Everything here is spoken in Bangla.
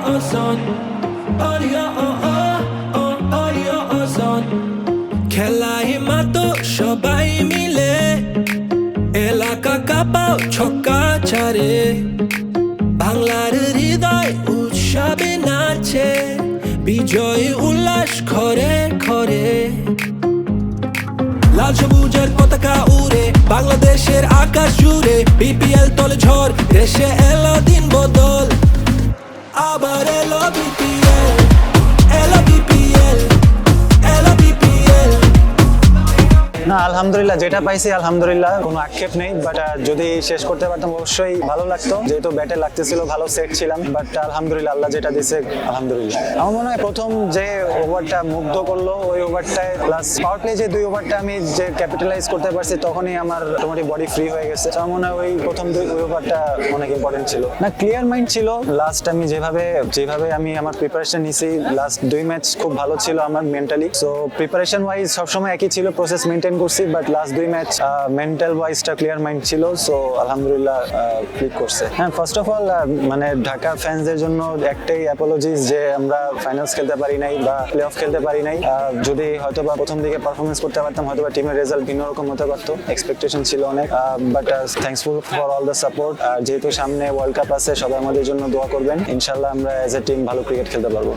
son. Son. খেলায় মাতো সবাই মিলে এলাকা কাঁপাও ছক্কা ছাড়ে বাংলার হৃদয় উৎসবে নাচে বিজয় উল্লাস ঘরে ঘরে লাল সবুজের পতাকা উড়ে বাংলাদেশের আকাশ জুড়ে বিপিএল তলে ঝড় দেশে এলো দিন বদল আবার এলো বিপিএল এলো বিপিএল এলো বিপিএল না আলহামদুলিল্লাহ যেটা পাইছি আলহামদুলিল্লাহ কোনো আক্ষেপ নেই বাট যদি শেষ করতে পারতাম অবশ্যই ভালো লাগতো যেহেতু ব্যাটে লাগতেছিল ভালো সেট ছিলাম বাট আলহামদুলিল্লাহ আল্লাহ যেটা দিছে আলহামদুলিল্লাহ আমার মনে হয় প্রথম যে ওভারটা মুগ্ধ করলো ওই ওভারটায় প্লাস পাওয়ার প্লে যে 2 ওভারটা আমি যে ক্যাপিটালাইজ করতে পারছি তখনই আমার মোটামুটি বডি ফ্রি হয়ে গেছে আমার মনে হয় ওই প্রথম 2 ওভারটা অনেক ইম্পর্টেন্ট ছিল না ক্লিয়ার মাইন্ড ছিল লাস্ট আমি যেভাবে আমি আমার প্রিপারেশন নিছি লাস্ট 2 ম্যাচ খুব ভালো ছিল আমার মেন্টালি সো প্রিপারেশন ওয়াইজ সবসময় একই ছিল প্রসেস মেনটেন করছি বাট লাস্ট 2 ম্যাচ মেন্টাল ওয়াইজটা ক্লিয়ার মাইন্ড ছিল সো আলহামদুলিল্লাহ ক্লিক করছে হ্যাঁ ফার্স্ট অফ অল মানে ঢাকা ফ্যান্সদের জন্য একটাই অ্যাপোলজিস যে আমরা ফাইনালস খেলতে পারি নাই বা প্লে অফ খেলতে পারি নাই যদি হয়তোবা প্রথম দিকে পারফরমেন্স করতে পারতাম হয়তোবা টিমের রেজাল্ট ভিন্ন রকম হতে পারতো এক্সপেকটেশন ছিল অনেক but thankful for all the support আর যেহেতু সামনে ওয়ার্ল্ড কাপ আছে সবাই আমাদের জন্য দোয়া করবেন ইনশাআল্লাহ আমরা অ্যাজ এ টিম ভালো ক্রিকেট খেলতে পারবো